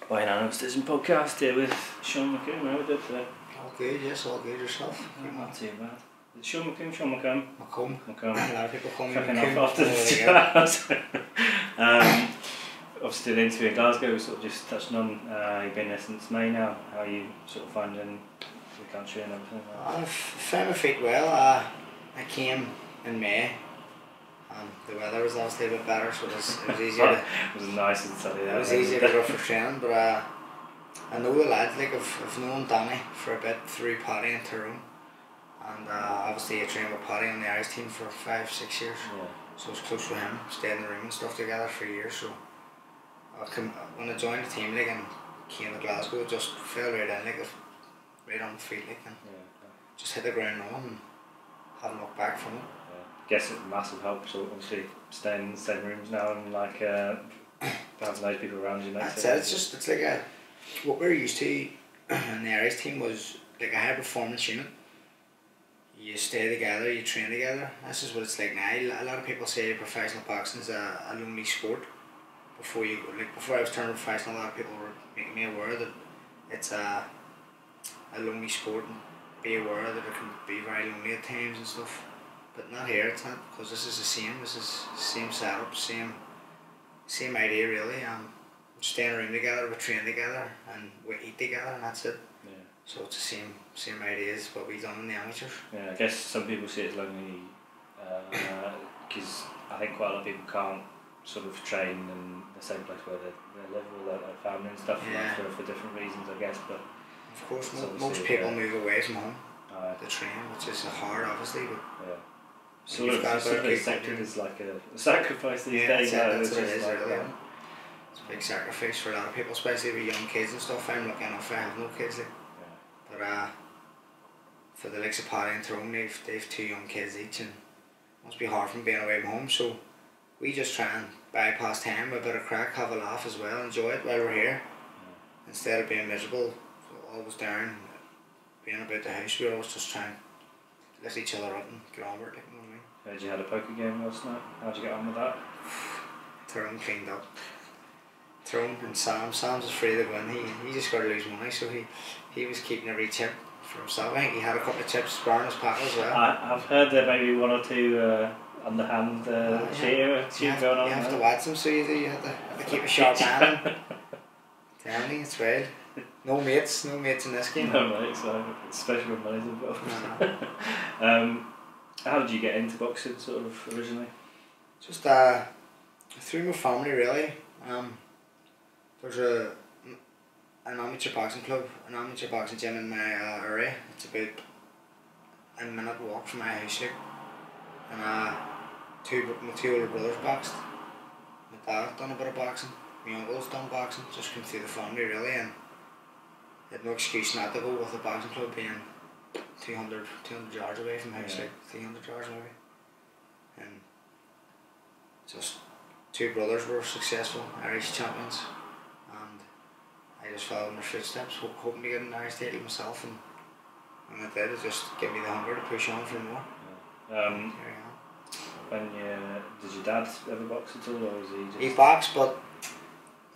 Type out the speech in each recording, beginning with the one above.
Unanimous podcast here with Sean McComb. How we did today? All good, yes, all good yourself. Not too bad. Sean McComb, Sean McComb. McComb. McComb. A lot of people call me Fucking McComb. off after the obviously the interview in Glasgow, we sort of just touching on, you've been there since May now. How are you sort of finding the country and everything? I've found my feet well. I came in May. The weather was obviously a bit better, so it was easier to... It was nice and sunny there. It was easier to go for training, but I know the lads, like I've known Danny for a bit through Paddy and Tyrone, and obviously I trained with Paddy on the Irish team for 5-6 years, Yeah. so I was close with him, stayed in the room and stuff together for years, so when I joined the team like, and came to Glasgow, it just fell right in, like, right on the feet, like, and just hit the ground running and haven't looked back from it. I guess it's a massive help, so obviously staying in the same rooms now and like having those people around you. That's it, it's like what we're used to in the Irish team was like a high performance unit. You stay together, you train together. This is what it's like now. A lot of people say professional boxing is a lonely sport. Before I was turned professional, a lot of people were making me aware that it's a lonely sport, and be aware that it can be very lonely at times and stuff. But not here, it's not, because this is the same. This is the same setup, same idea really. Stay in a room together, we train together, and we eat together, and that's it. Yeah. So it's the same idea as what we've done in the amateurs. Yeah, I guess some people see it as lonely because I think quite a lot of people can't sort of train in the same place where they live with their family and stuff, Yeah. for different reasons, I guess. But of course, it's most people move away from home to train, which is hard, obviously. But yeah. Sort of accepted as like a sacrifice these days. That's what it is, really. It's a big sacrifice for a lot of people, especially with young kids and stuff. I'm lucky enough I have no kids, like. But for the likes of Paddy and Tyrone, they've 2 young kids each, and it must be hard from being away from home. So we just try and bypass time with a bit of crack, have a laugh as well, enjoy it while we're here. Instead of being miserable, always down, being about the house, we're always just trying to lift each other up and get on with it, like, you know what I mean? Heard you had a poker game last night. How'd you get on with that? Tyrone cleaned up. Tyrone and Sam's afraid of win. He just got to lose money, so he was keeping every chip for himself. I think he had a couple of chips sparring his paddle as well. I've heard there maybe 1 or 2 underhand cheating going on. You have to watch them, so you do. You have to keep a sharp hand. Tell me, it's wild. No mates in this game. No mates, so especially when money's involved. How did you get into boxing, sort of, originally? Just through my family, really. There's an amateur boxing club, an amateur boxing gym in my area. It's about a minute walk from my house, like. And my 2 older brothers boxed. My dad done a bit of boxing. My uncle's done boxing. Just came through the family, really, and had no excuse not to go with the boxing club being 200 yards away from the house, like 300 yards away. And just 2 brothers were successful Irish champions, and I just followed in their footsteps, hoping to get an Irish title myself, and I did. It just gave me the hunger to push on for more. Did your dad ever box at all, or was he just... He boxed, but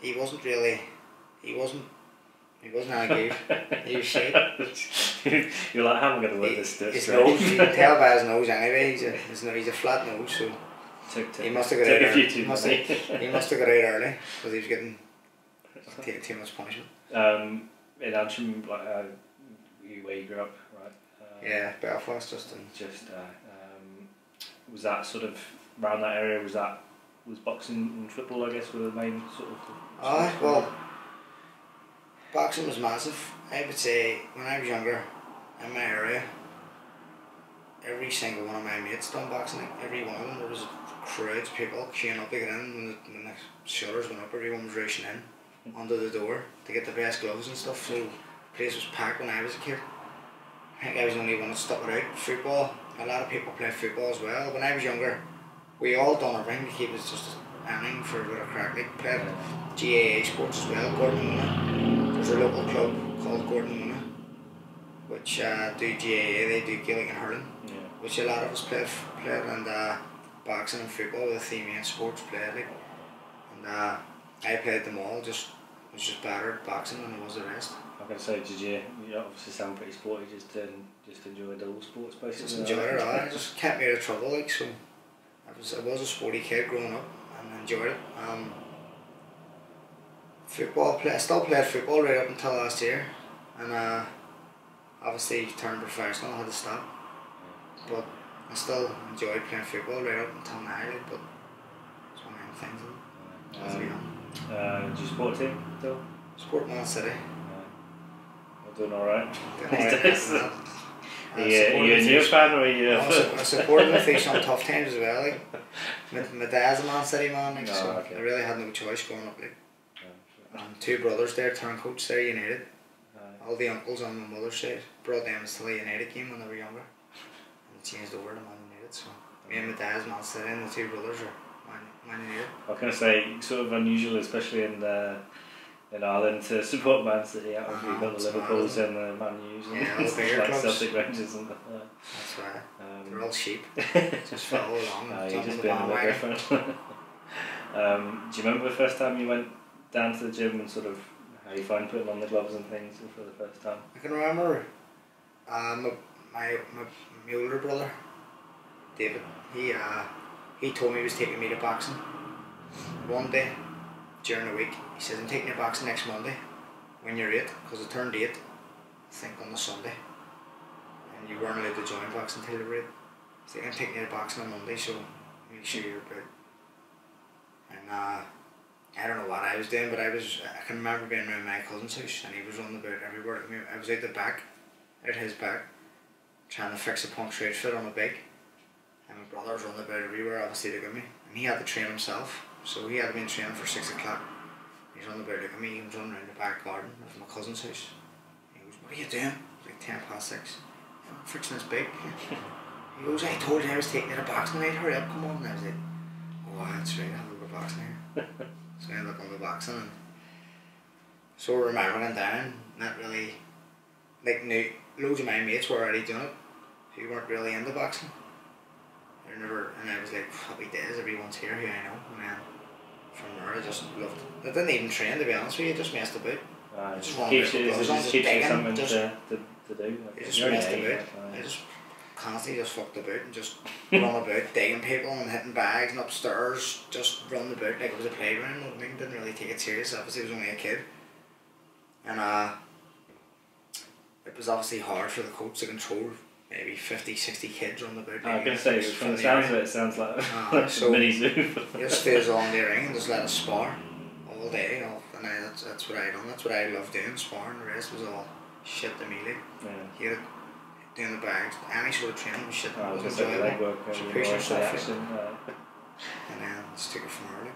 he wasn't any good. He was shit. You're like, how am I going to work this stuff? His nose, you can tell by his nose anyway, he's a flat nose, so he must have got out early. He must have got out early, because he was getting too much punishment. In Antrim, like, where you grew up, right? Yeah, Belfast, was that sort of around that area? Was boxing and football, I guess, were the main sort of... well, boxing was massive. I would say when I was younger, in my area, every single one of my mates done boxing. Every one of them, there was crowds of people queuing up to get in. When the shutters went up, everyone was rushing in under the door to get the best gloves and stuff. So the place was packed when I was a kid. I think I was the only one that stuck it out. Football, a lot of people played football as well. When I was younger, we all done a ring to keep us just anything for a bit of crack. Like, played GAA sports as well, Gordon Mona. There's a local club called Gordon Mona, which do GAA, they do Gaelic and hurling, which a lot of us played, and boxing and football were the three main sports played, like. And I played them all, just was just better at boxing than I was the rest. I'm going to say, you obviously sound pretty sporty, just enjoyed all sports basically? Just enjoyed it all. It just kept me out of trouble, like, so I was a sporty kid growing up and enjoyed it. I still played football right up until last year, and obviously turned professional, I had to stop. But I still enjoyed playing football right up until now, like, but it's one of them things. Do you support a team still? Sport Man City. We're doing alright. Are you a new fan or are you? I supported them through some tough times as well. Like, my dad's a Man City man, like, so okay. I really had no choice growing up. Like, two brothers there, turncoats there, United. All the uncles on my mother's side brought them to the United game when they were younger, and changed over to Man United. So me and my dad's Man City, and the two brothers are Man United. I was going to say, sort of unusual, especially in Ireland, to support Man City. Obviously, you've got the Liverpools and the Man U's and all the bigger like clubs. Celtic, Rangers and That's right. They're all sheep. Just follow along. You just been a bit different. Do you remember the first time you went down to the gym and sort of how you find putting on the gloves and things for the first time? I can remember my older brother, David, he told me he was taking me to boxing one day during the week. He says, I'm taking you to boxing next Monday when you're 8, because I turned 8, I think, on the Sunday, and you weren't allowed to join boxing until you were 8. So I'm taking you to boxing on Monday, so make sure you're good. And I don't know what I was doing, but I can remember being around my cousin's house, and he was running about everywhere. I was out his back, trying to fix a punctured foot on a bike, and my brother was running about everywhere, obviously look at me, and he had to train himself, so he had been training for 6 o'clock. He's running about, look at me, he was running around the back garden of my cousin's house. He goes, what are you doing? It was like 10:06. I'm fixing this bike. He goes, I told you I was taking you to boxing tonight, hurry up, come on. And I was like, oh, that's right, I have to go boxing here. So I ended up on the boxing, and so I remember going down, not really, like, loads of my mates were already doing it, who weren't really into boxing. And I was like, happy days, everyone's here who I know, and then from there I just loved it. I didn't even train, to be honest with you, just messed about. It just keeps you something to do. You just messed about. I just constantly just fucked about and just run about, digging people and hitting bags and upstairs, just running about like it was a playground. I mean, didn't really take it serious, obviously I was only a kid. And it was obviously hard for the coach to control maybe 50, 60 kids running about. I was going to say, from the sounds of it, it sounds like a mini zoo. He just stays on the ring and just let us spar all day, and that's what I done. That's what I loved doing, sparring. The rest was all shit to me, like. Hated doing the bags, any sort of training was shit. It was enjoyable. Just pushing yourself, and then just took it from early.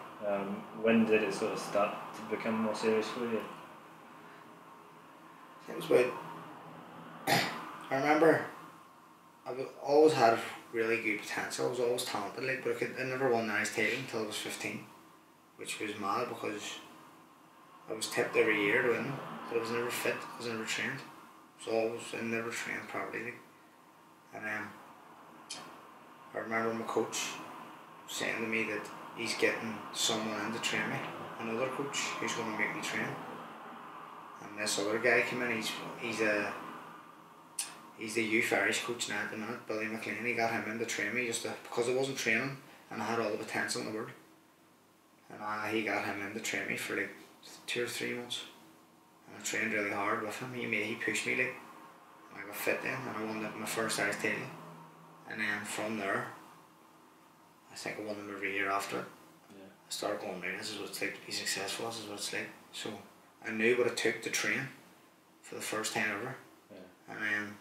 When did it sort of start to become more serious for you? It was about, I remember I always had really good potential. I was always talented, like, but I never won the national title until I was 15, which was mad because I was tipped every year to win, but I was never fit because I never trained. So I never trained properly, like. And I remember my coach saying to me that he's getting someone in to train me, another coach who's going to make me train. And this other guy came in, he's the youth Irish coach now at the minute, Billy McLean. He got him in to train me because I wasn't training and I had all the potential in the world. And he got him in to train me for like 2 or 3 months. And I trained really hard with him. He pushed me, like, and I got fit then, and I won my first Irish title. And then from there, I think I won them every year after it. I started going, right, this is what it's like to be successful, this is what it's like. So I knew what it took to train for the first time ever. And then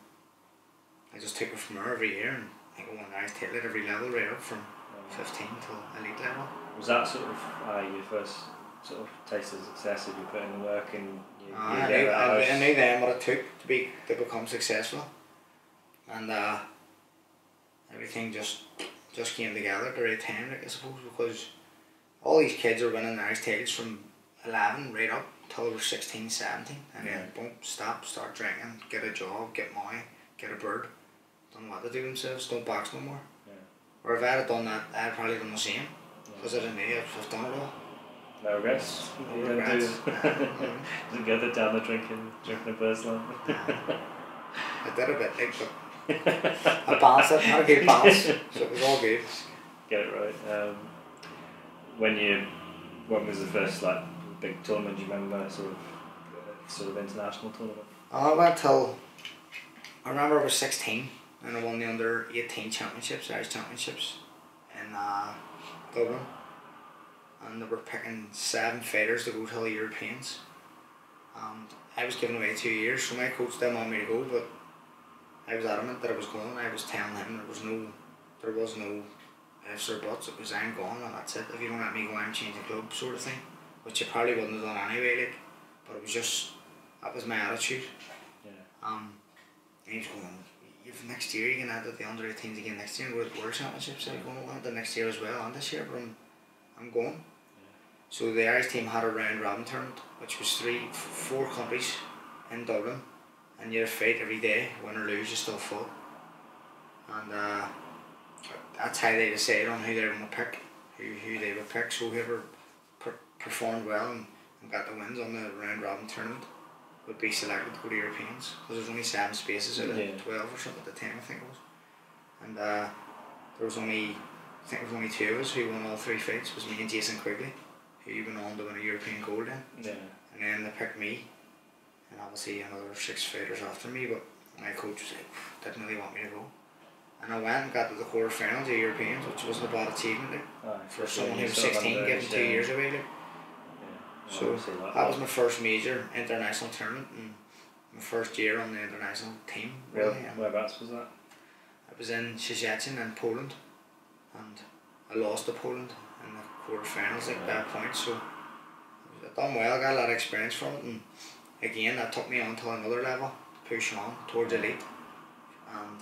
I just took it from there every year, and I think I won an Irish title at every level, right up from 15 till elite level. Was that sort of your first sort of taste of success? If you put in the work and I knew then what it took to become successful, and everything just came together at the right time, like, I suppose, because all these kids are winning Irish titles from 11 right up till they were 16, 17, and then boom, start drinking, get a job, get money, get a bird, don't know what to do themselves, don't box no more. Or if I had done that, I'd probably done the same, because I didn't know I've done it all. No regrets. No You don't regrets. didn't go there down the drinking a burst line. I did a bit, like, but I balanced it, had a good balance, so it was all good. Get it right. When was the first like big tournament you remember? Sort of international tournament. I went till, I remember I was 16 and I won the under 18 championships, Irish championships in Dublin, and they were picking 7 fighters to go to the Europeans, and I was given away 2 years, so my coach didn't want me to go, but I was adamant that I was going. I was telling him there was no ifs or buts. It was, I'm going and that's it. If you don't let me go, I'm changing club, sort of thing, which I probably wouldn't have done anyway, like, but it was just, that was my attitude. Yeah. And he was going, "You've next year, you can add the under 18s again next year and go to the World Championships." I was going, "Well, the next year as well and this year, but I'm going." Yeah. So the Irish team had a round robin tournament, which was 4 countries in Dublin, and you had a fight every day, win or lose, you still fought. And that's how they decided on who they were going to pick, who they would pick. So whoever performed well and got the wins on the round robin tournament would be selected to go to Europeans, because there's only 7 spaces out of 12 or something at the time, I think it was. And there was only 2 of us who won all 3 fights. It was me and Jason Quigley, who went on to win a European gold in. Yeah. And then they picked me, and obviously another 6 fighters after me, but my coach was like, didn't really want me to go. And I went and got to the quarter-finals of Europeans, which wasn't a bad achievement, like, for someone who was 16, giving 2 years away, like. So that was my first major international tournament and my first year on the international team, really. Whereabouts was that? I was in Szczecin in Poland, and I lost to Poland in the quarter-finals, like, by a point. So I done well, I got a lot of experience from it, and again that took me on to another level, pushing on towards elite, and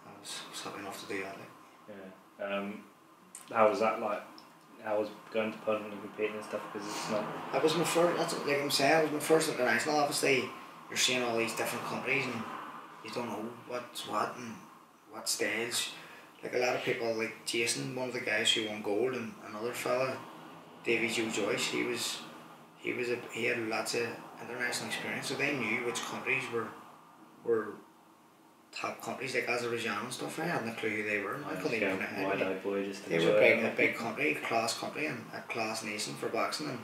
I was happy enough to do that, like. Yeah. How was that like? How was going to Poland and competing and stuff, because it's not... That was my first, that's like I'm saying, it was my first international. Obviously you're seeing all these different countries and you don't know what's what and what styles. Like a lot of people, like Jason, one of the guys who won gold, and another fella, Davy Joe Joyce, he had lots of international experience, so they knew which countries were top countries, like Azerbaijan and stuff. I had no clue who they were. I couldn't even. They were a big country, class country, and a class nation for boxing. And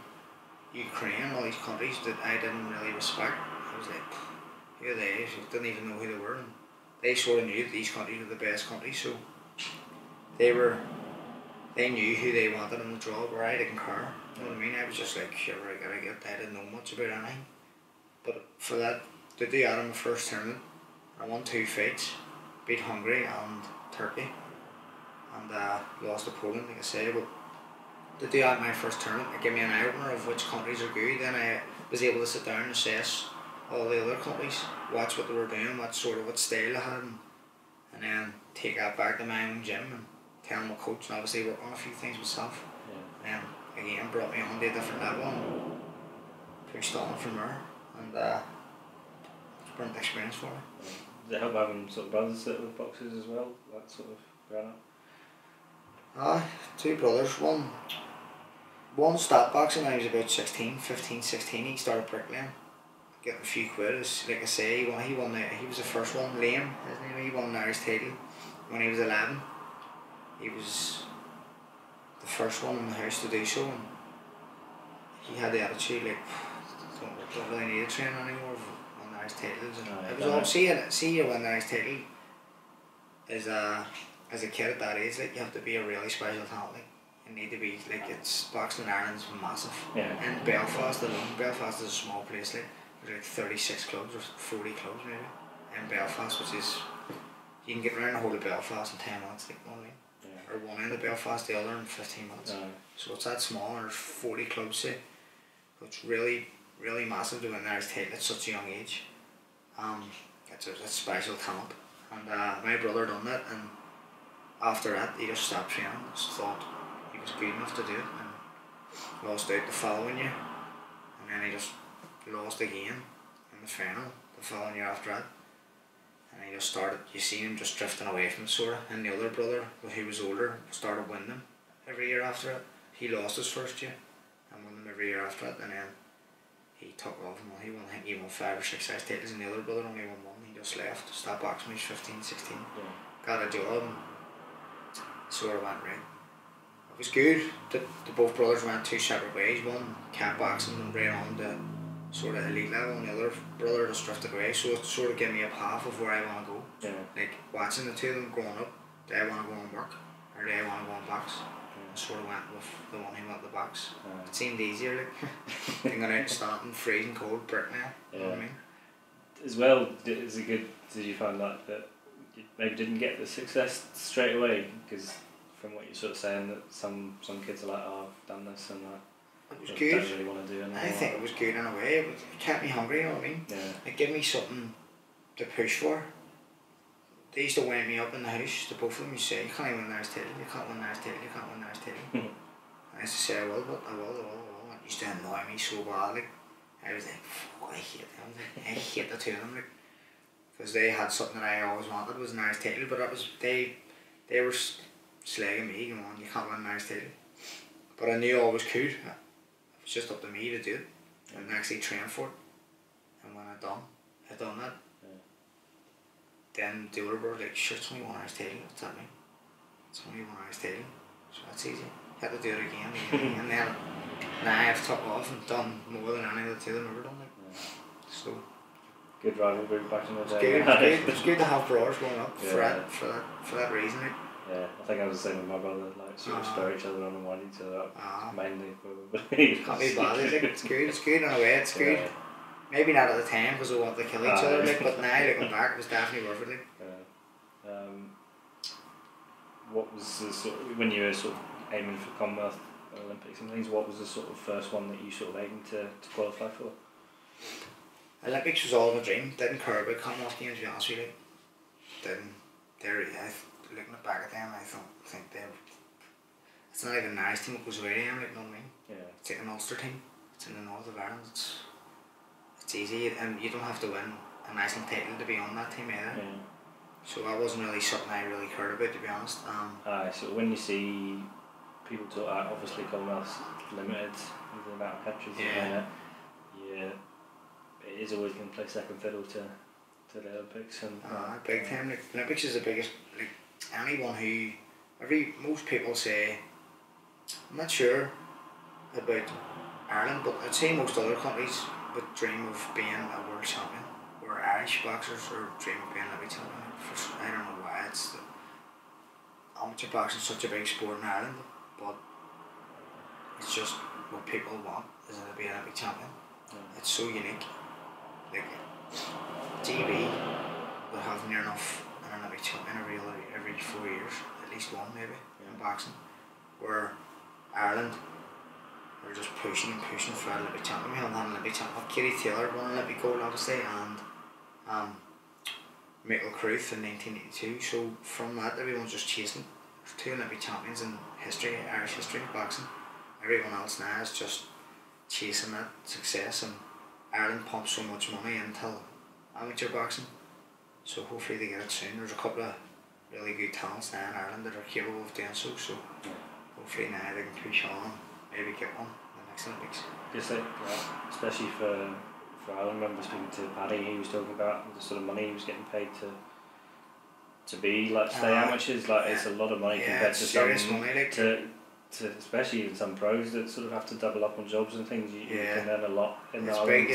Ukraine, all these countries that I didn't really respect. I was like, who are they? I didn't even know who they were. And they sort of knew that these countries were the best countries, so they knew who they wanted in the draw, where I didn't care. You know what I mean? I was just like, sure, I gotta get. I didn't know much about anything. But for that, to do that in my first tournament, I won 2 fights, beat Hungary and Turkey, and lost to Poland, like I say. But to do that in my first tournament, it gave me an eye-opener of which countries are good. Then I was able to sit down and assess all the other countries, watch what they were doing, what style they had, and then take that back to my own gym and tell my coach, and obviously work on a few things myself. Yeah. And then again brought me on to a different level and pushed on from there, and it's a brilliant experience for me. Does it help having sort of brothers that were boxers as well, like sort of growing up? 2 brothers. One stopped boxing when he was about 16, 15, 16. He started bricklaying, getting a few quid. Like I say, he was the first one. Liam, his name. He won an Irish title when he was 11. He was the first one in the house to do so, and he had the attitude like, don't really need to train anymore. Titles, and it was all see you win the Irish title as a kid at that age, like, you have to be a really special talent, like, you need to be, like, it's boxing in Ireland's massive. In Belfast alone, Belfast is a small place, like, there's like 36 clubs or 40 clubs maybe in Belfast, which is, you can get around the whole of Belfast in 10 minutes, like, you know what I mean? Or one end of Belfast, the other in 15 minutes. So it's that small, and there's 40 clubs, say, so it's really massive to win the Irish title at such a young age. It's a special talent, and my brother done that, and after that he just stopped training. Just thought he was good enough to do it, and lost out the following year, and then he just lost again in the final the following year after that, and he just started, you see him just drifting away from it, sort of. And the other brother, who was older, started winning them every year after it. he lost his first year and won them every year after it, and then he took off and he won 5 or 6 size titles, and the other brother only won one. He just left, stopped boxing when he was 15, 16, got a job and sort of went right. It was good that the both brothers went 2 separate ways. One kept boxing and ran on to sort of elite level, and the other brother just drifted away, so it sort of gave me a path of where I want to go. Like watching the two of them growing up, do I want to go and work or do I want to go and box? I sort of went with the one who went to box. It seemed easier, like than going out and starting freezing cold brick now. You know what I mean? As well, is it good? Did you find that you maybe didn't get the success straight away? Because from what you're sort of saying, that some kids are like, oh, I've done this and that. It was good. Don't really want to do anything. I think it was good in a way. It kept me hungry. You know what I mean? It gave me something to push for. They used to wind me up in the house, the both of them. You say, you can't win Irish title, you can't win Irish title, you can't win Irish title. I used to say, I will, but I will. It used to annoy me so badly. I was like, fuck, I hate them. I hate the two of them, like, because they had something that I always wanted, was an Irish title, but it was, they were slagging me, going on, you can't win an Irish title. But I knew I always could. It was just up to me to do it and actually train for it. And when I done that, then the other brother like, sure, it's only one Irish title, what's that mean? It's only one Irish title, so that's easy. Had to do it again, and then now I've took off and done more than any of the two of them ever done. Like. So good rivalry back in the day. It's good to have brothers going up for that reason. Like. Yeah, I think I was the same with my brother, like sort of spur each other on and wind each other up, mainly probably. Can't be bad, is it? It's good in a way, it's good. Maybe not at the time because we want to kill each other, like, but now looking back, it was definitely worth it. Like. What was the sort of, when you were sort of aiming for Commonwealth and Olympics and things, what was the sort of first one that you sort of aimed to qualify for? Olympics was all my dream. Didn't care about Commonwealth Games, to be honest with you. Looking back at them, I think it's not even an Irish team, it goes away to them, like, you know what I mean? Yeah. It's like an Ulster team. It's in the north of Ireland. It's easy, and you don't have to win an Iceland title to be on that team either. Yeah. So that wasn't really something I really cared about, to be honest. So when you see people talk, obviously Commonwealth's limited with the amount of countries, it is always going to play second fiddle to the Olympics. And big time. Like, Olympics is the biggest. Like, anyone who, most people say, I'm not sure about Ireland, but I'd say most other countries would dream of being a world champion, or Irish boxers or dream of being a Olympic champion. I don't know why amateur boxing is such a big sport in Ireland, but it's just what people want is to be an Olympic champion. It's so unique. Like, GB would have near enough an Olympic champion every 4 years, at least one maybe, in boxing, where Ireland are just pushing for an Olympic champion. We haven't had an Olympic champion. Katie Taylor won an Olympic gold, obviously, and Michael Carruth in 1982. So from that, everyone's just chasing. There's 2 Olympic champions in history, Irish history of boxing. Everyone else now is just chasing that success, and Ireland pumps so much money into amateur boxing. So hopefully they get it soon. There's a couple of really good talents now in Ireland that are capable of doing so. So hopefully now they can push on, maybe get one in the next Olympics. Just like, especially for Ireland, I remember speaking to Paddy, he was talking about the sort of money he was getting paid to be like stay amateurs. Like, it's a lot of money compared to some money, like, to especially in some pros that sort of have to double up on jobs and things. You can earn a lot in Ireland.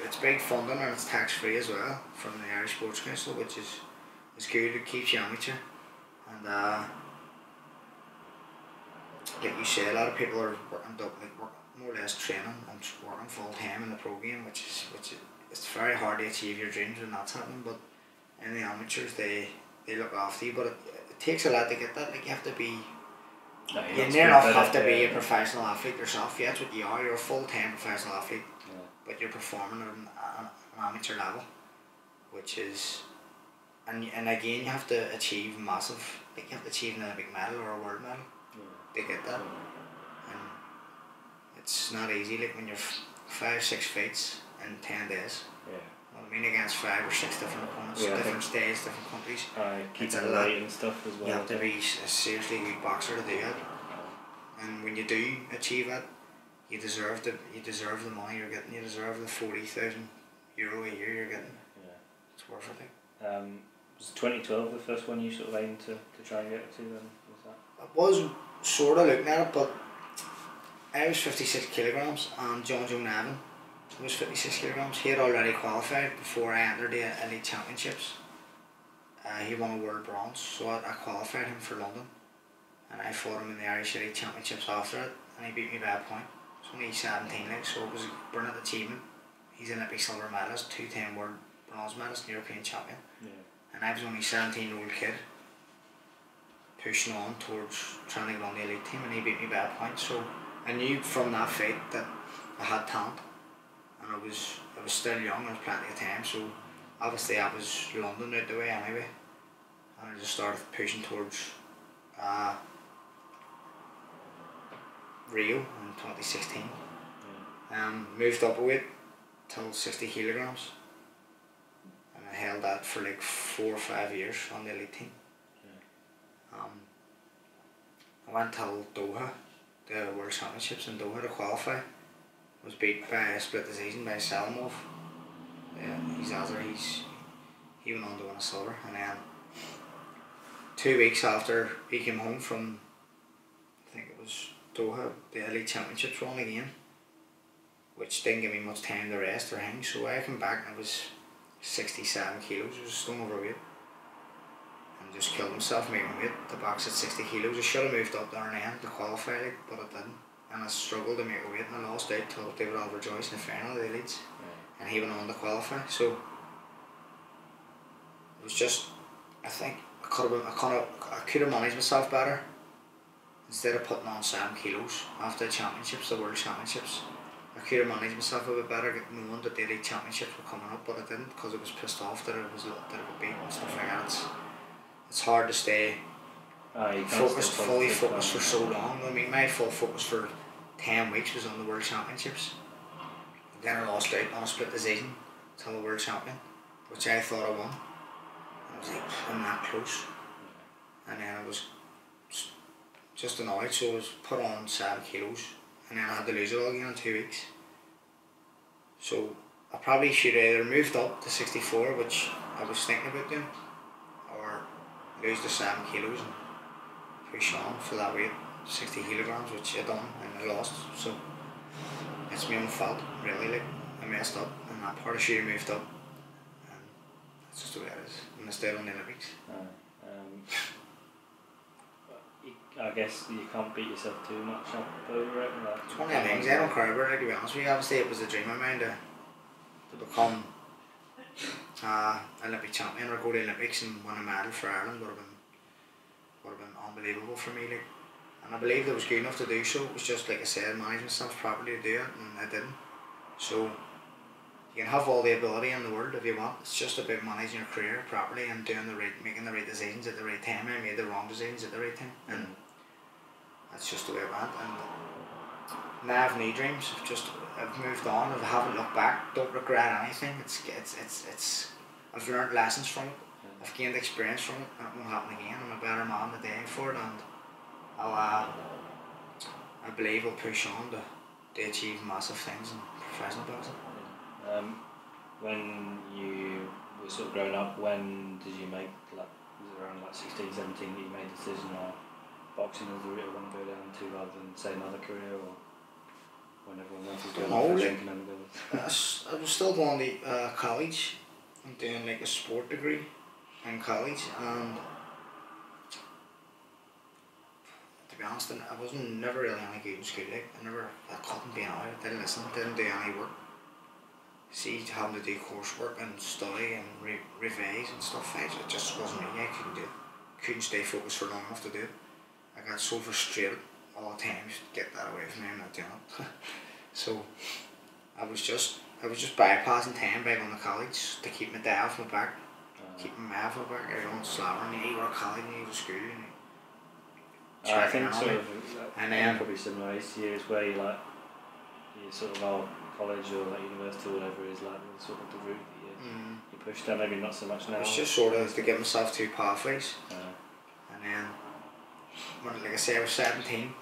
It's big funding, and it's tax free as well from the Irish Sports Council, which is good. It keeps you amateur, and like you say, a lot of people are working more or less training and working full time in the pro game, which is it's very hard to achieve your dreams when that's happening. But in the amateurs, they look after you, but it takes a lot to get that. Like, you have to be. You near enough have to be a professional athlete yourself. Yeah, that's what you are. You're a full-time professional athlete, but you're performing at an amateur level, which is, and again you have to achieve massive. Like, you have to achieve an Olympic medal or a world medal to get that, and it's not easy. Like, when you're 5-6 fights in 10 days. I mean, against 5 or 6 different opponents, different states, different countries. Keeping the weight and stuff as well. You have to be a seriously good boxer to do it. and when you do achieve it, you deserve the money you're getting. You deserve the €40,000 a year you're getting. Yeah. It's worth it. Was 2012 the first one you sort of aimed to try and get to then? Was that? I was sort of looking at it, but I was 56 kilograms and John Joe Nevin was 56 kilograms. He had already qualified before I entered the Elite Championships. He won a world bronze, so I qualified him for London, and I fought him in the Irish Elite Championships after it, and he beat me by a point. It's only 17, like, so it was a brilliant achievement. He's an Olympic silver medalist, 2-time world bronze medalist, and European champion. Yeah. And I was only a 17-year-old kid pushing on towards trying to get on the elite team, and he beat me by a point. So I knew from that fight that I had talent, and I was still young. There was plenty of time, so obviously I was London out the way anyway, and I just started pushing towards Rio in 2016. Yeah. Moved up a weight till 60 kilograms, and I held that for like 4 or 5 years on the elite team. Yeah. I went till Doha, the World Championships in Doha to qualify. Was beat by a split decision by Salimov. He's Azar, he went on to win a silver, and then 2 weeks after he came home from, I think it was Doha, the Elite Championships were on again, which didn't give me much time to rest or hang, so I came back and I was 67 kilos, I was a stone overweight, and just killed himself making weight. The box at 60 kilos, I should have moved up there and then to qualify, like, but I didn't, and I struggled to make a weight, and I lost out to David Oliver Joyce in the final of the Elites, and he went on to qualify. So it was just, I think I could have managed myself better instead of putting on 7 kilos after the championships, the World Championships. I could have managed myself a bit better, knowing that the Elite Championships were coming up, but I didn't, because I was pissed off that I was beat and stuff like that. It's hard to stay fully focused for so long. I mean, my full focus for 10 weeks was on the World Championships. Then I lost out on a split decision till the World Champion, which I thought I won. I was like, I'm that close. And then I was just annoyed, so I was put on 7 kilos, and then I had to lose it all again in 2 weeks. So I probably should have either moved up to 64, which I was thinking about doing, or lose the 7 kilos and push on for that weight, 60 kilograms, which I done and I lost. So it's my own fault, really. Like, I messed up in that part. I should have moved up, and that's just the way it is. And I stayed on the Olympics. I guess you can't beat yourself too much up over it. Like, it's one of the things I don't care about it, to be honest with you. Obviously it was a dream of mine to become Olympic champion or go to the Olympics and win a medal for Ireland. Would have been unbelievable for me, like. And I believed I was good enough to do so. It was just, like I said, managing myself properly to do it, and I didn't. So you can have all the ability in the world if you want. It's just about managing your career properly and making the right decisions at the right time. I made the wrong decisions at the right time, and that's just the way it went. And now I have new dreams. I've moved on. I haven't looked back. Don't regret anything. I've learned lessons from it. I've gained experience from it, and it won't happen again. I'm a better man today for it, and I believe I'll push on to achieve massive things in professional boxing. When you were sort of growing up, when did you make, like, was it around like 16, 17 that you made the decision that boxing was the route I want to go down to rather than say another career, or when everyone else was going I was still going to college and doing like a sport degree in college, and to be honest, I wasn't never really any good in school. Like, I couldn't be annoyed. I didn't listen, didn't do any work. See, having to do coursework and study and revise and stuff, it just wasn't me. I couldn't do it. Couldn't stay focused for long enough to do it. I got so frustrated all the time to get that away from me. I'm not doing it. So I was just bypassing time by going to college to keep my dad off my back, keeping my off my back. Everyone's slamming me, you go to college, you go to school, and I think sort of, and then probably similar years where you sort of college or like university or whatever is like the sort of the route that you push down. Maybe not so much now. It's just sort of to give myself 2 pathways, and then when, like I say, I was 17.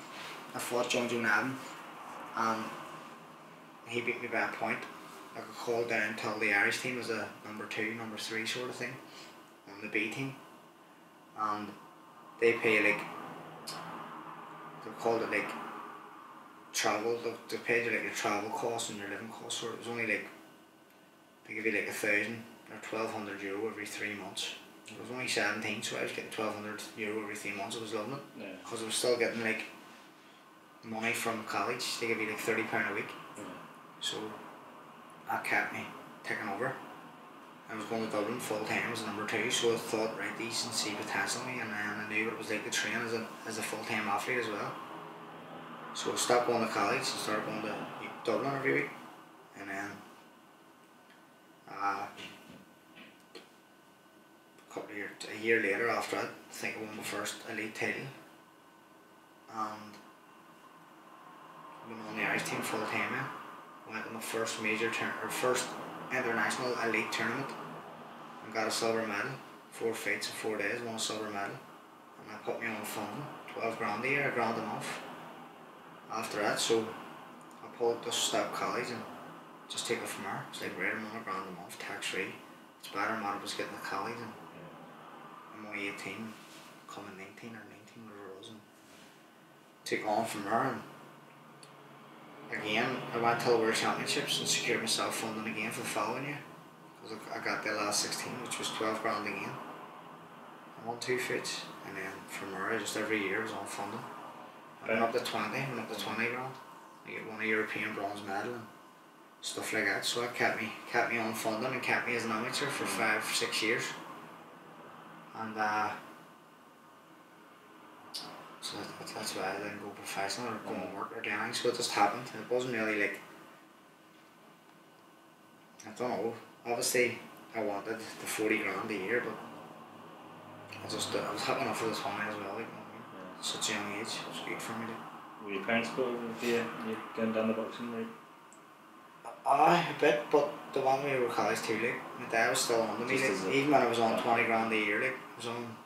I fought John Joe Madden, and he beat me by a point. I got called down till the Irish team as a number 2, number 3 sort of thing on the B team, and they pay like, they called it like travel. They paid you like your travel costs and your living costs. So it was only like, they give you like 1,000 or 1,200 euro every 3 months. I was only 17, so I was getting 1,200 euro every 3 months. I was loving it, because I was still getting like money from college. They give you like £30 a week. So that kept me taking over. I was going to Dublin full time as a number 2, so I thought, right, these can see potential in me, and then I knew what it was like to train as a full time athlete as well. So I stopped going to college and started going to Dublin every week, and then a year later after that, I think I won my first elite title, and went on the Irish team full time. Went to my first first international elite tournament and got a silver medal. 4 fights in 4 days, won a silver medal, and that put me on funding, 12 grand a year, a grand a month after that. So I just stopped college and just take it from there. It's like, right, I'm on a grand a month, tax free. It's better than what I was getting at college, and I'm only 18, coming 19 or 19, whatever it was, and took on from there. And again, I went to the World Championships and secured myself funding again for the following year, because I got the last 16, which was 12 grand again. I won 2 fights, and then from there, just every year I was on funding. I went up to 20 grand. I won a European bronze medal and stuff like that. So that kept me on funding and kept me as an amateur for 5-6 years. And so that's why I didn't go professional or go and work or do anything. So it just happened. It wasn't really like, I don't know, obviously I wanted the 40 grand a year, but I was happy enough for the 20 as well, like, at such a young age. It was good for me. Were your parents supportive of you going down the boxing route? A bit, but the one we were college too, like, my dad was still on to me, like, even when I was on 20 grand a year, like, I was on,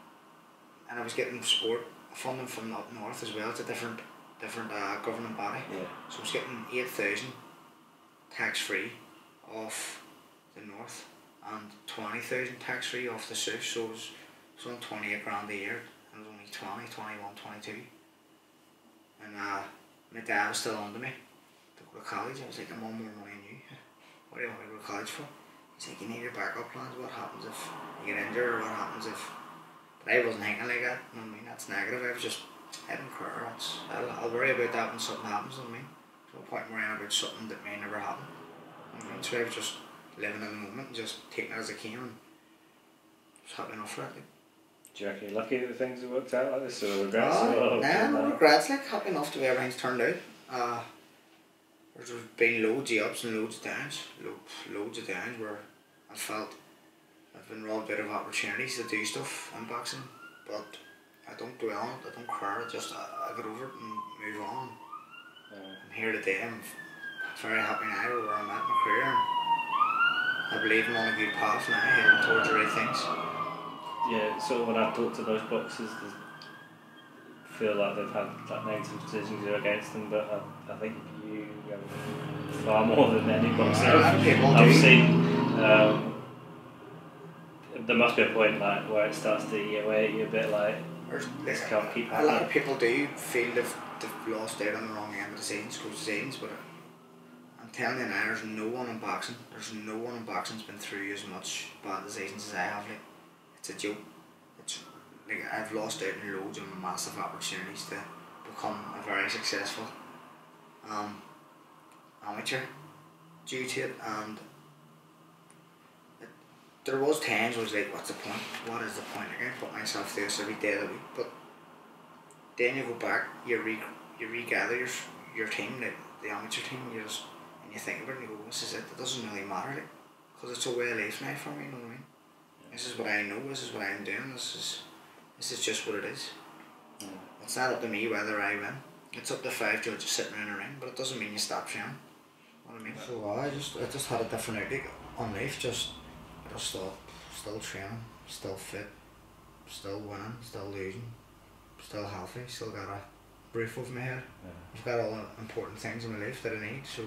and I was getting sport funding from up north as well. It's a different governing body. So I was getting 8,000 tax free off the north and 20,000 tax free off the south. So I was on 28 grand a year, and I was only 20, 21, 22. And my dad was still on to me to go to college. I was like, I'm on more money than you. What do you want me to go to college for? He's like, you need your backup plans. What happens if you get injured, or what happens if... But I wasn't thinking like that. You know what I mean? That's negative. I was just, I didn't care. I'll worry about that when something happens. You know what I mean? There's no point in worrying about something that may never happen. You know what I mean? So I was just living in the moment and just taking it as it came, and was happy enough for it. Like. Do you reckon you're lucky that things have worked out like this, or regrets? No regrets. Like, happy enough the way everything's turned out. There's been loads of ups and loads of downs. Loads of downs where I felt I've been robbed out of opportunities to do stuff in boxing, but I don't dwell on it. I don't care. I get over it and move on. I'm here today. I'm very happy now where I'm at in my career, and I believe I'm on a good path now, heading towards the right things. Yeah, so when I've talked to most boxers, they feel like they've had like negative decisions against them, but I think you have far more than any boxer I've seen. There must be a point like where it starts to eat away at you a bit, like this can't keep happening. A lot of people do feel they've lost out on the wrong end of the seasons, close to seasons, but I'm telling you now, there's no one in boxing that's been through as much bad decisions as I have. Like, it's a joke. It's like I've lost out on loads of massive opportunities to become a very successful amateur due to it, and there was times I was like, what's the point? What is the point? I can't put myself through this every day of the week. But then you go back, you regather your team, like the amateur team, and you think about it and you go, this is it. It doesn't really matter, like, because it's a way of life now for me, you know what I mean? This is what I know, this is what I'm doing, this is just what it is. It's not up to me whether I win. It's up to 5 judges sitting in a ring, but it doesn't mean you stop training. You know what I mean? So I just had a different outlook on life, just still training, still fit, still winning, still losing, still healthy, still got a roof over my head. Yeah. I've got all the important things in my life that I need, so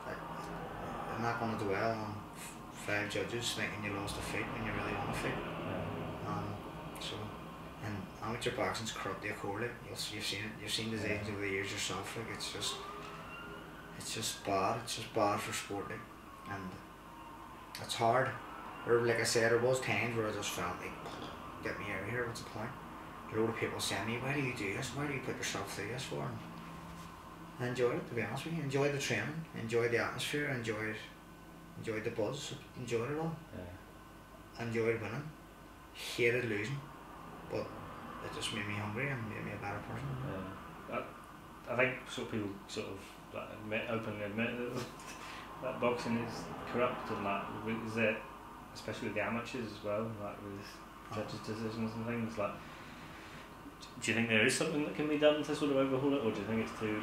I'm not going to dwell on 5 judges thinking you lost a fight when you really won a fight. Yeah. So, and amateur boxing's corrupt the accord. Like, you've seen it. You've seen decisions over the years yourself. Like, it's just bad. It's just bad for sport. Like, and it's hard. Or like I said, there was times where I just felt like, get me out of here. What's the point? A load of people saying to me, why do you do this? Why do you put yourself through this for? And I enjoyed it, to be honest with you. Enjoyed the training, enjoyed the atmosphere, enjoyed the buzz, enjoyed it all. Yeah. Enjoyed winning, hated losing, but it just made me hungry and made me a better person. Yeah. I think sort of people sort of like openly admit that boxing is corrupt, and like is it, especially with the amateurs as well, like with judges' decisions and things. Like, do you think there is something that can be done to sort of overhaul it, or do you think it's too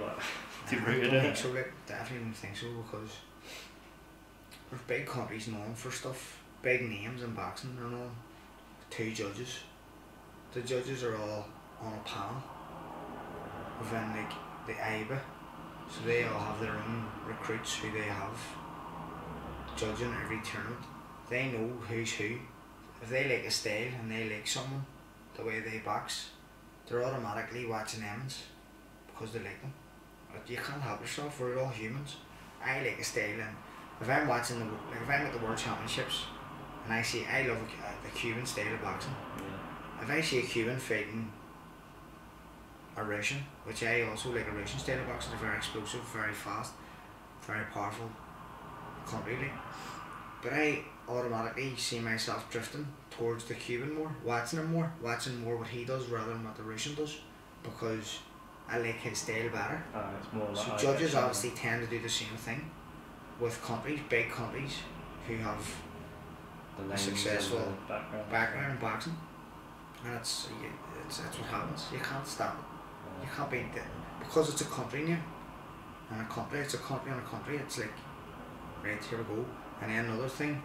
too rooted in it? I don't think so. Like, definitely don't think so, because there's big countries known for stuff, big names in boxing and all. 2 judges. The judges are all on a panel within like the IBA, so they all have their own recruits who they have judging every tournament. They know who's who. If they like a style and they like someone, the way they box, they're automatically watching them because they like them. But you can't help yourself, we're all humans. I like a style, and if I'm watching if I'm at the World Championships and I love the Cuban style of boxing. Yeah. If I see a Cuban fighting a Russian, which I also like, a Russian style of boxing, they're very explosive, very fast, very powerful, completely. But I automatically see myself drifting towards the Cuban more, watching what he does rather than what the Russian does, because I like his style better. It's more like so judges obviously tend to do the same thing with countries, big countries, who have a successful background in boxing, and it's what happens. You can't stop it. You can't beat it, because it's a country name, and it's a country on a country. It's like, right, here we go. And then another thing,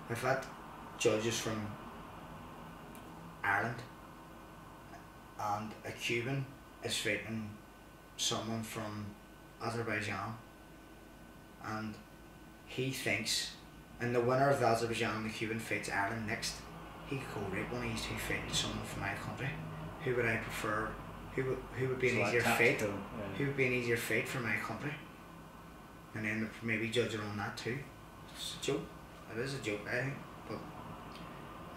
I've had judges from Ireland, and a Cuban is fighting someone from Azerbaijan, and he thinks, and the winner of the Azerbaijan and the Cuban fights Ireland next, he could go, right, one of these 2 fighting someone from my country. Who would I prefer? Who would be an easier fight? Yeah. Who would be an easier fight for my country? And then maybe judge it on that too. It's a joke. It is a joke, I think, but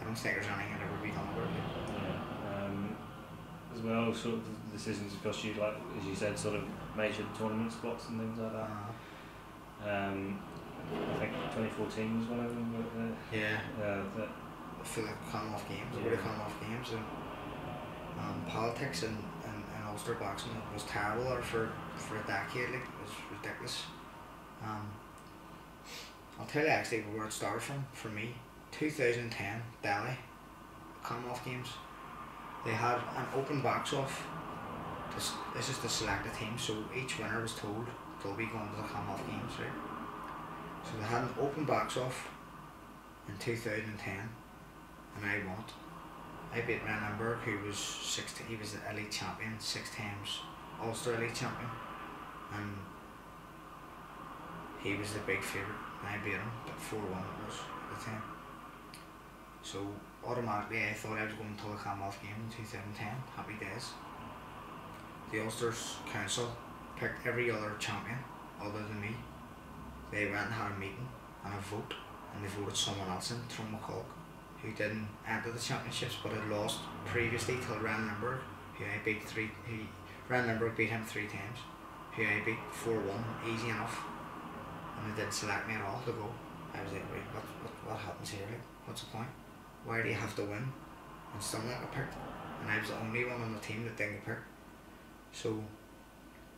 I don't think there's anything that ever be done about it. Yeah. As well, sort of the decisions cost you, like as you said, sort of major tournament spots and things like that. I think 2014 was one of them. For the Commonwealth Games, the Commonwealth Games, and politics and Ulster boxing was terrible there for a decade. Like, it was ridiculous. I'll tell you actually where it started from for me. 2010 Delhi Commonwealth Games. They had an open box off. This is to select a team, so each winner was told they'll be going to the Commonwealth Games, right? So they had an open box off in 2010, and I won it. I beat Ryan Limburg, who was he was the elite champion, 6 times Ulster elite champion, and he was the big favourite. I beat him, but 4-1 it was at the time. So automatically I thought I was going to the Commonwealth Games in 2010. Happy days. The Ulster's Council picked every other champion other than me. They went and had a meeting and a vote, and they voted someone else in, McComb, who didn't enter the championships but had lost previously to Ryan Limburg, who I beat Ryan Limburg beat him 3 times, who I beat 4-1, easy enough, and they didn't select me at all to go. I was like, wait, what happens here? Like, what's the point? Why do you have to win and still not get picked? And I was the only one on the team that didn't get picked. So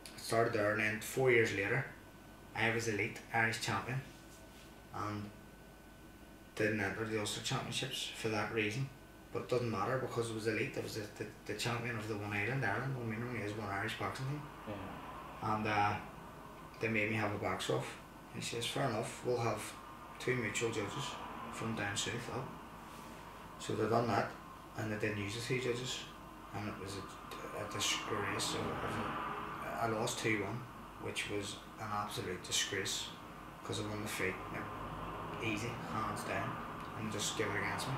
I started there, and then 4 years later I was elite Irish champion and didn't enter the Ulster Championships for that reason. But it doesn't matter, because it was elite. It was the champion of the one island, Ireland. I mean, only is one Irish boxing team. Yeah. And they made me have a box off. He says, fair enough, we'll have 2 mutual judges from down south up. So they done that, and they didn't use the 2 judges. and it was a disgrace. I lost 2-1, which was an absolute disgrace, because I won the fight easy, hands down, and just give it against me.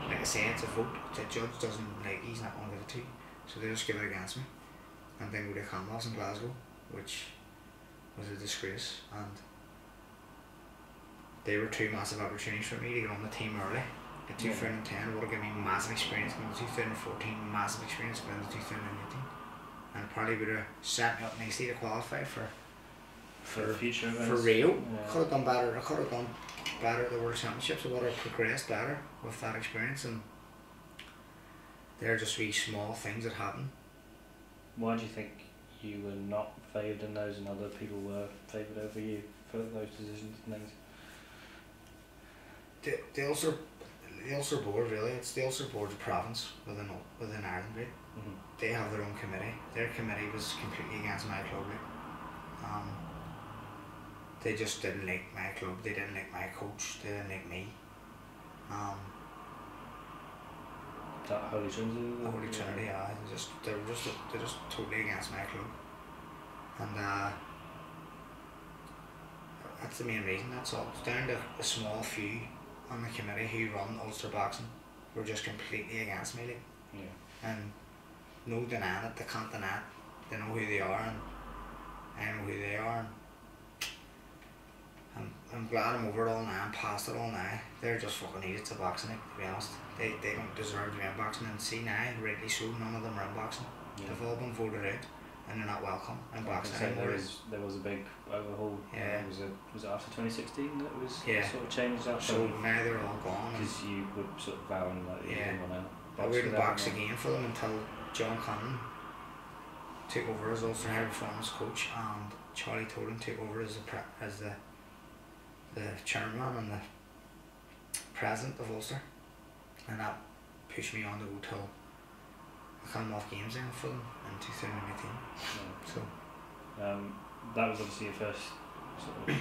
Like I say, it's a vote. The judge doesn't he's not going to give it to you, so they just give it against me, and then go to Commonwealth in Glasgow, which was a disgrace. And they were 2 massive opportunities for me to get on the team early. In 2010 would have given me massive experience, in 2014 massive experience, going into 2018, and it probably would have set me up nicely to qualify for future events. For Rio. Could have done better. I could have done better at the World Championships. I would have progressed better with that experience, and they're just really small things that happen. Why do you think you were not favoured in those and other people were favoured over you for those decisions and things? The Ulster board, really, it's the Ulster board of province within Ireland, right? Mm-hmm. They have their own committee. Their committee was completely against my club, right? They just didn't like my club. They didn't like my coach. They didn't like me. That Holy Trinity. Holy Trinity, yeah. They're just totally against my club, and that's the main reason. That's all. It's down to a small few on the committee who run Ulster boxing were just completely against me, like. Yeah. And no denying it. They can't deny it. They know who they are, and I know who they are. And I'm glad I'm over it all now. I'm past it all now. They're just fucking idiots at boxing, like, to be honest. They don't deserve to be in boxing, and see now, rightly so, none of them are in boxing. Yeah. They've all been voted out, and they're not welcome in boxing anymore. There was a big overhaul. Yeah. Was it after 2016 that was Yeah. sort of changed that? So now they're all gone. Because you were sort of vowing like you didn't want to. I wouldn't box again for them until John Conlon took over as Ulster High Performance coach, and Charlie Tolan took over as the chairman and the president of Ulster, and that pushed me on to go till the Commonwealth Games then for them in 2018. Yeah. So that was obviously your first sort of,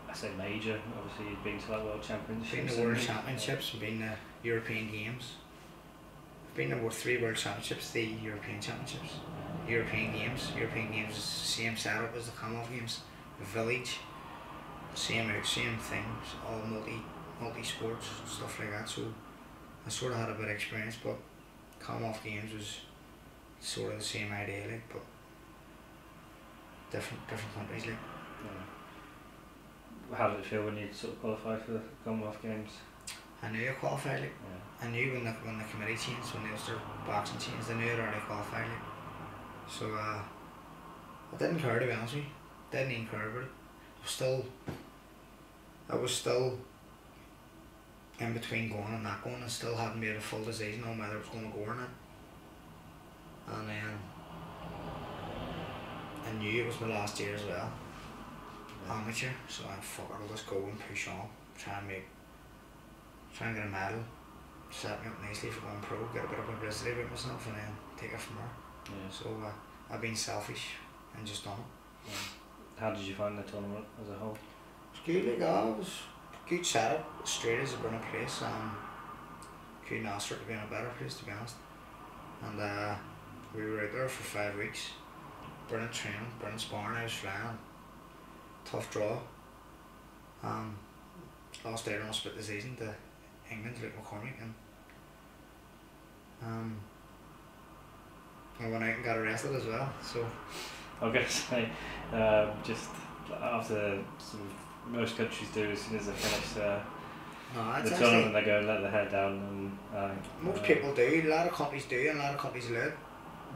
I say major. Obviously you'd been to like World Championships. been the World Championships, been the European Games. Been to 3 World Championships, the European Championships, European Games. European Games is the same setup as the Commonwealth Games, the village, same things, all multi sports, stuff like that. So I sort of had a bit of experience, but Commonwealth Games was sort of the same idea, like, but different countries, like. Yeah. How did it feel when you sort of qualified for the Commonwealth Games? I knew I qualified, like. Yeah. I knew when the committee changed, when the Ulster boxing changed, I knew I'd already qualified, like. So I didn't care, to be honest with you. Didn't even care about it. I was still in between going and not going. I still hadn't made a full decision on whether I was going to go or not. And then I knew it was my last year as well, amateur. So I thought I'll just go and push on, try and get a medal, set me up nicely for going pro, get a bit of publicity about myself, and then take it from there. Yeah. So I've been selfish and just done it. Yeah. How did you find the tournament as a whole? It's good, like, it was a good setup, straight as a burning place. Couldn't ask for it to be in a better place, to be honest. And we were out there for 5 weeks, brilliant training, brilliant sparring. I was flying, tough draw. Lost out on a split the season to England, like McComb, and I went out and got arrested as well. So I was going to say, just after sort of most countries do as soon as they finish the tournament, they go and let their hair down. And most people do. A lot of countries do, and a lot of countries loot.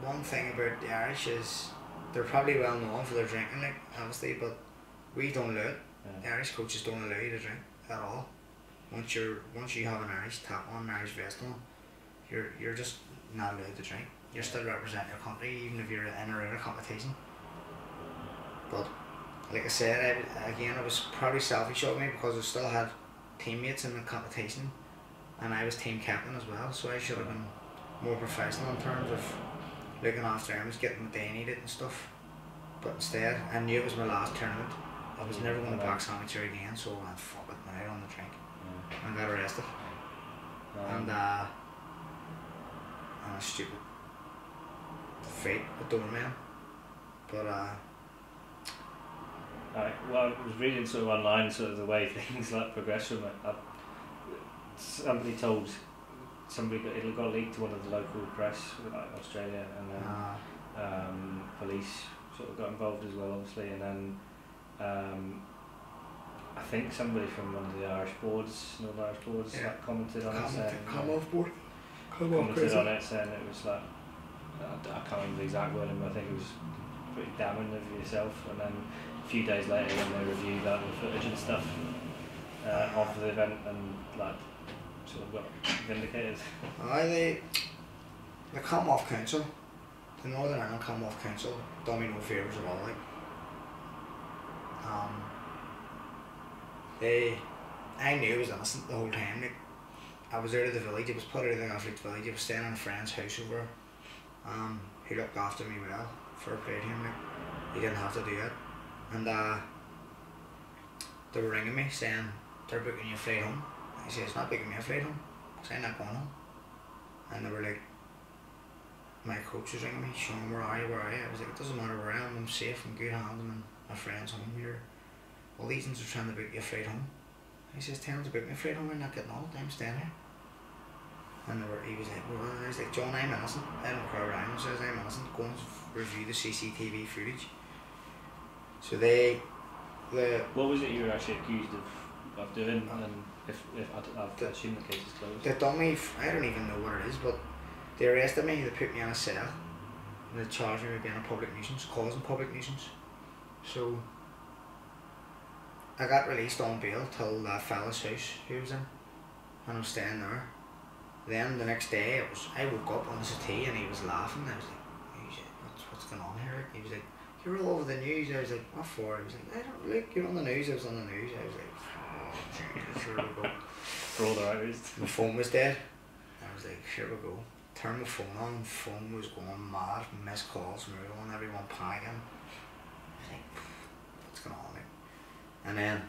One thing about the Irish is they're probably well known for their drinking, like, obviously, but we don't loot. Yeah. The Irish coaches don't allow you to drink at all. Once you have an Irish top on, an Irish vest on, you're just not allowed to drink. You're still representing your country, even if you're in or out of competition. But like I said, I was probably selfish of me because I still had teammates in the competition, and I was team captain as well. So I should have been more professional in terms of looking after them, getting what they needed and stuff. But instead, I knew it was my last tournament. I was never going to box amateur again, so I went, fuck it, went out on the drink. And got arrested. And I was stupid. fight a doorman. But Right. Well, I was reading sort of online sort of the way things like progress from it. Somebody got leaked to one of the local press, like Australia, and then police sort of got involved as well, obviously, and then I think somebody from one of the Irish boards, Northern Irish boards, like commented on it, saying it was like, I can't remember the exact wording, but I think it was pretty damning of yourself. And then a few days later, when they reviewed like the footage and stuff of the event, and like sort of got vindicated. The Commonwealth Council, the Northern Ireland Commonwealth Council, done me no favours at all. Like, I knew I was innocent the whole time. Like, I was out of the village. I was put out of the athlete village. I was staying in a friend's house over. He looked after me well. Fair play to him. Like, he didn't have to do it. And they were ringing me saying they're booking you a flight home. I said, it's not booking me a flight home, because I'm not going home. And they were like, my coach was ringing me, Sean, where are you? I was like, it doesn't matter where I am, I'm safe, I'm good hands, I'm in my friend's home here. All these things are trying to book you a flight home. He says, tell them to book me a flight home, I'm not getting on it, I'm staying here. And he was like, well, I was like, John, I'm innocent, I don't care what anyone says, I'm innocent, go and review the CCTV footage. So what was it you were actually accused of doing? And if I've assumed the case is closed. They done me, I don't even know what it is, but they arrested me, they put me in a cell, and they charged me with being a public nuisance, causing public nuisance. So I got released on bail till that fella's house he was in, and I was staying there. Then the next day I woke up on the settee and he was laughing. I was like, what's going on here? He was like, you're all over the news. I was like, what for? He was like, I don't look, you're on the news. I was on the news. I was like, oh, Jesus, here we go. For all the right reasons. My phone was dead. I was like, here we go. Turned my phone on, the phone was going mad, missed calls from everyone panicking. I was like, what's going on? And then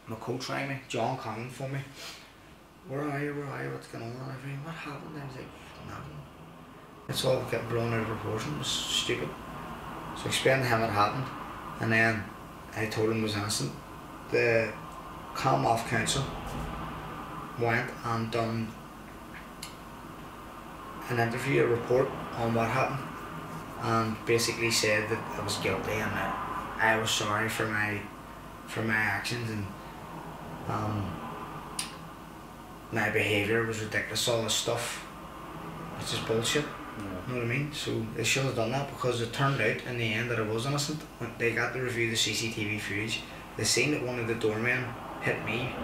my coach rang me, John Collins phoned me. Where are you, what's going on? Everything, what happened? I was like, nothing. It's all getting blown out of proportion, it was stupid. So I explained to him what happened, and then I told him he was innocent. The Commonwealth Council went and done an interview, a report on what happened, and basically said that I was guilty and that I was sorry for my actions, and my behaviour was ridiculous, all this stuff. It's just bullshit. Yeah. You know what I mean? So they should have done that, because it turned out in the end that I was innocent. When they got to review the CCTV footage, they seen that one of the doormen hit me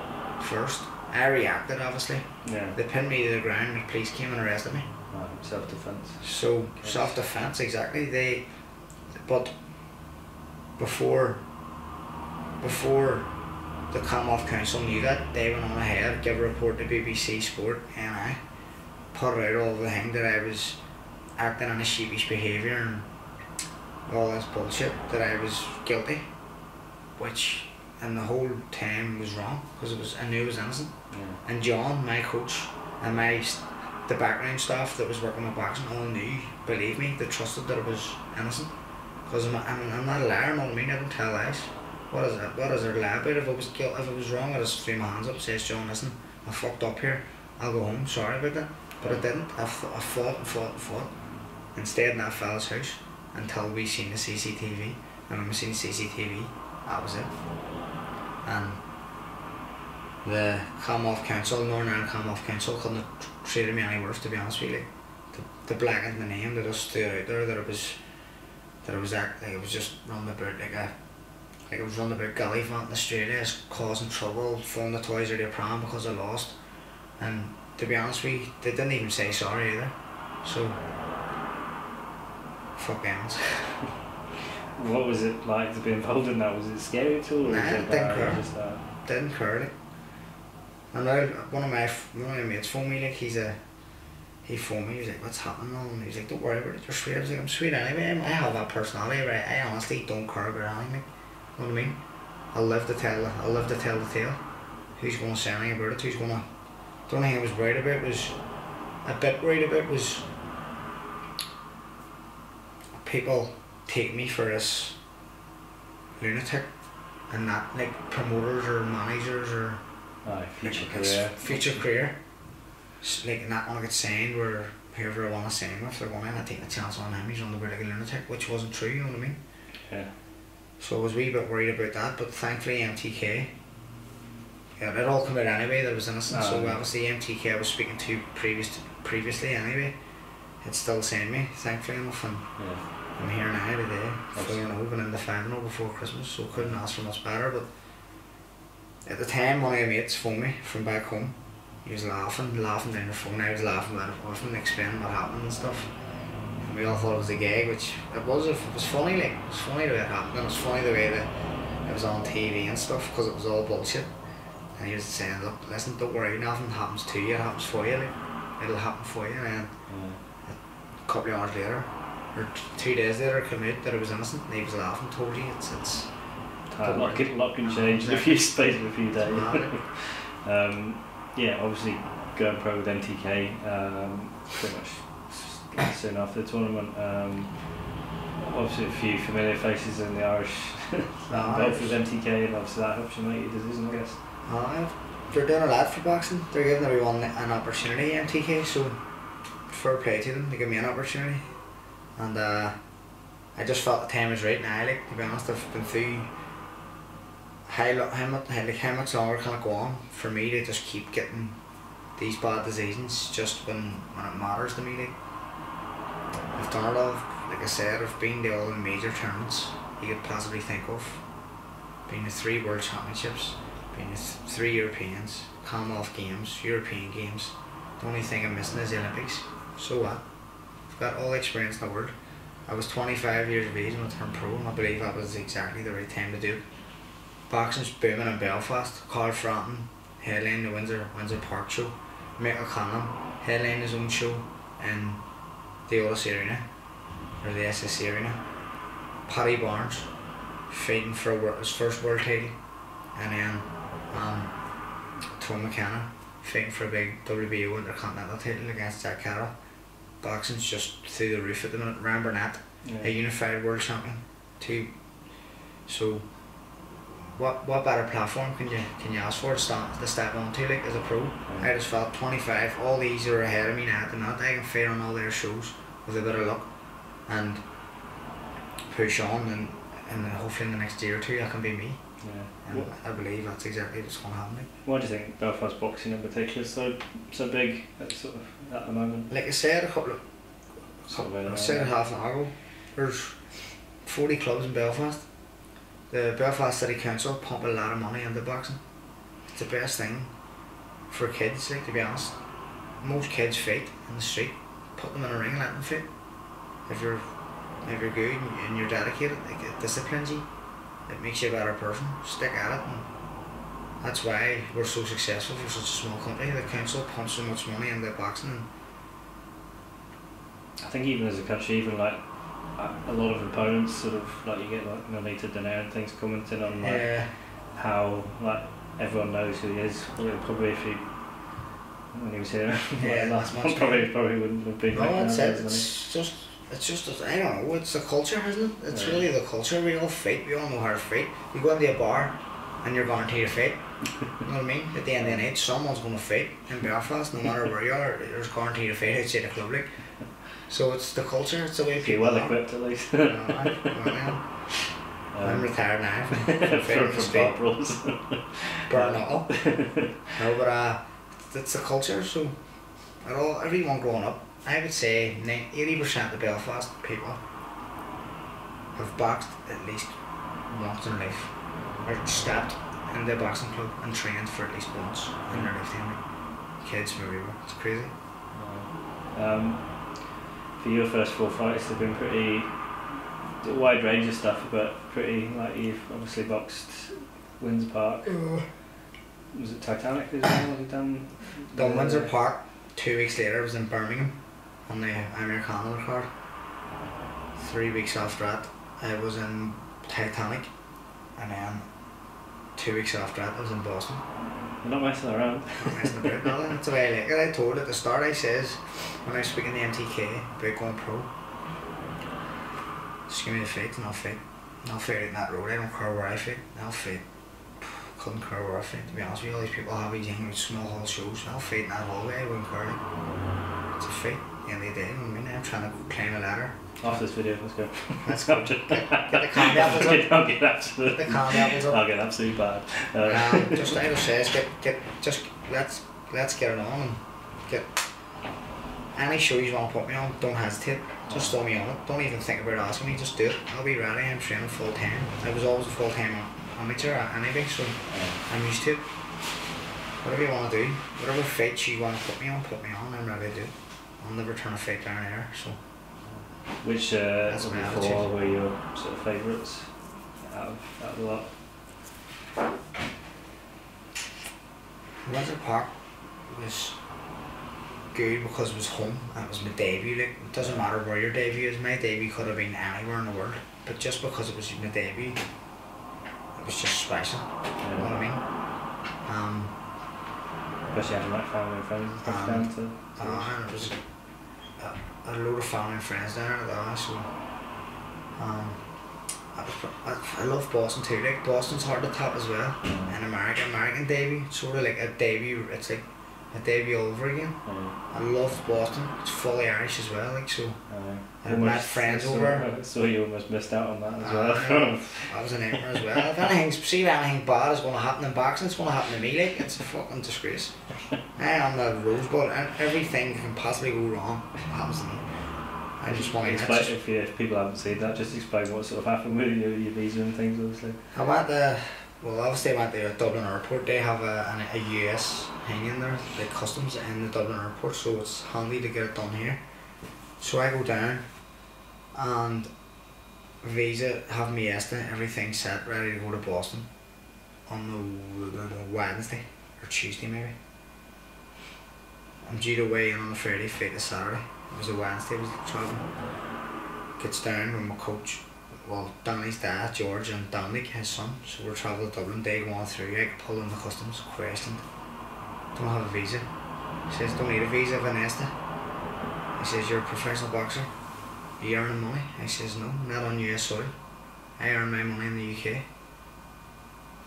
first. I reacted, obviously. Yeah. They pinned me to the ground and the police came and arrested me. Self-defence. So, okay. Self-defence, exactly. But before the Commonwealth Council knew that, they went on ahead, gave a report to BBC Sport, and I put out all the thing that I was acting in a sheepish behaviour and all this bullshit, that I was guilty, which and the whole time was wrong, because I knew I was innocent. Yeah. And John, my coach, and the background staff that was working with boxing all knew, believe me, they trusted that I was innocent, because I'm not a liar, you know what I mean? I don't tell lies. What is there to lie about? If I was wrong, I just threw my hands up and says, John, listen, I fucked up here, I'll go home, sorry about that. But I didn't. I fought and stayed in that fella's house until we seen the CCTV. And when we seen the CCTV, that was it. And the Commonwealth Council, Northern Ireland Commonwealth Council, couldn't have treated me any worse, to be honest with you. Like, they blackened my name, they just stood out there that it was just running about like I was running about gallivanting Australia, causing trouble, throwing the toys out of the pram because I lost. And to be honest with you, they didn't even say sorry either. So, fuck ends. What was it like to be involved in that? Was it scary at all? Nah, I didn't care. Didn't care. Like. And now one of my mates phoned me, like he phoned me, he was like, what's happening? And he was like, don't worry about it, you're sweet. I was like, I'm sweet anyway, I have that personality, right? I honestly don't care about anything, like, you know what I mean? I'll live to tell the tale. Who's going to say anything about it? The only thing I was worried about was, people take me for this lunatic, and that like promoters or managers or future career. Like not want to get signed where whoever I want to sign with, they're going in and taking a chance on him. He's on the way like a lunatic, which wasn't true. You know what I mean? Yeah. So I was a wee bit worried about that, but thankfully MTK. Yeah, it all came out anyway. That was innocent. So obviously MTK I was speaking to previously anyway. It still signed me, thankfully enough, and I'm here now today. 4-0 going in the final before Christmas, so couldn't ask for much better. But at the time, one of my mates phoned me from back home. He was laughing down the phone. I was laughing with him, explaining what happened and stuff. And we all thought it was a gag, which it was. It was funny, like it was funny the way it happened, and it was funny the way that it was on TV and stuff, because it was all bullshit. And he was saying, look, listen, don't worry, nothing happens to you, it happens for you. Like, it'll happen for you. And then a couple of hours later, or 2 days later, it came out that it was innocent, and he was laughing. Told you, it's. A lot can change in a few space of a few days. Yeah, obviously going pro with MTK pretty much soon after the tournament. Obviously a few familiar faces in the Irish involved with MTK, and obviously that helps you make your decision, I guess. They're doing a lot for boxing. They're giving everyone an opportunity, MTK, so fair play to them. They give me an opportunity, and I just felt the time was right now. Like, to be honest, I've been through how much longer can it go on for me to just keep getting these bad decisions just when it matters to me. Like, I've done it all. Like I said, I've been to all the major tournaments you could possibly think of. Been to 3 World Championships, been to 3 Europeans, Commonwealth Games, European Games. The only thing I'm missing is the Olympics. So what? I've got all the experience in the world. I was 25 years of age when I turned pro, and I believe that was exactly the right time to do it. Boxing's booming in Belfast. Carl Frampton headlined the Windsor Park show. McComb headlined his own show in the Odyssey Arena, or the SSC Arena. Paddy Barnes fighting for his first world title, and then Tom McKenna fighting for a big WBO Intercontinental title against Jack Carroll. Boxing's just through the roof at the minute. Ryan Burnett, a unified world champion, too. So what better platform can you ask for to step onto, like, as a pro? I just felt 25, all these are ahead of me now at the minute. I can fight on all their shows with a bit of luck and push on, and hopefully in the next year or two I can be me. And I believe that's exactly what's going to happen. Why do you think Belfast boxing in particular is so big at the moment? Like I said I said half an hour ago, there's 40 clubs in Belfast. The Belfast City Council pump a lot of money into boxing. It's the best thing for kids, like, to be honest. Most kids fight in the street. Put them in a ring and let them fight. If you're good and you're dedicated, like, it disciplines you. It makes you a better person. Stick at it, and that's why we're so successful for such a small company. The council pumps so much money into boxing. And I think even as a country, even like a lot of opponents sort of, like, you get like Nolita Donaire and things commenting on like how like everyone knows who he is. Probably if he, when he was here last month, probably wouldn't have been. No, that's it. It's just I don't know. It's the culture, isn't it? It's really the culture. We all fight. We all know how to fight. You go into a bar, and you're guaranteed to fight. You know what I mean? At the end of the night, someone's going to fight in Belfast, no matter where you are. There's guaranteed to fight outside the club, like. So it's the culture. It's the way people. You're well equipped, at least. I'm retired now from corporals. Bare knuckle. No, but it's the culture. So everyone growing up, I would say 80% of Belfast people have boxed at least once in life, or stepped in the boxing club and trained for at least once in their lifetime. Kids from everywhere. It's crazy. For your first 4 fights, they've been pretty a wide range of stuff, but pretty, like, you've obviously boxed Windsor Park. Was it Titanic as well? Have you done Windsor Park? 2 weeks later, I was in Birmingham on the Americano card. 3 weeks after that, I was in Titanic, and then 2 weeks after that, I was in Boston. You're not messing around. Not messing about, no. That's the way I like it. I told at the start, I says, when I was speaking to MTK about going pro, Just give me the fight and I'll fight. And I'll fight in that road. I don't care where I fight. I'll fight. Couldn't care where I fight, to be honest with you. All these people have these things with small hall shows. I'll fight in that hallway. I wouldn't care. Like. It's a fight. At the end of the day, you know what I mean? I'm trying to climb a ladder. After this video, let's go. Let's go. Get the candy apples up. I'll get absolute. Get the candy apples up. I'll get absolutely bad. Just like I says, let's get it on and get any show you want to put me on. Don't hesitate. Just throw me on it. Don't even think about asking me. Just do it. I'll be ready. I'm training full time. I was always a full time amateur anyway, so I'm used to it. Whatever you want to do, whatever fights you want to put me on. I'm ready to do it. I'll never turn a fight down there. So. Which of the four were your sort of favourites out of the lot? Windsor Park was good because it was home and it was my debut. Like, it doesn't matter where your debut is. My debut could have been anywhere in the world, but just because it was my debut, it was just special. You know what I mean? Especially having like family and friends and stuff down to. And it was a load of family and friends down there, so I love Boston too. Like, Boston's hard to top as well. In American debut, sort of like a debut. It's like a debut all over again. I love Boston. It's fully Irish as well. Like, so I met friends over. So you almost missed out on that as well. I was a nightmare as well. If anything bad is going to happen in boxing, it's going to happen to me. Like, it's a fucking disgrace. I am the Rosebud, and everything can possibly go wrong happens to me. I just want to explain if people haven't seen that. Just explain what sort of happened with your visa and things. Obviously, I went to Dublin airport. They have a US thing in there, like customs in the Dublin airport, so it's handy to get it done here. So I go down, and visa, have my ESTA, everything set, ready to go to Boston on the Wednesday or Tuesday maybe. I'm due to weigh in on the Friday, fight the Saturday. It was a Wednesday, I was travelling. Gets down with my coach, well, Danny's dad, George, and Dominic, his son. So we're travelling to Dublin, day going through, I pull in the customs, questioned. Don't have a visa. He says, don't need a visa, Vanessa. He says, you're a professional boxer. Are you earning money? I says, no, not on US soil. I earn my money in the UK.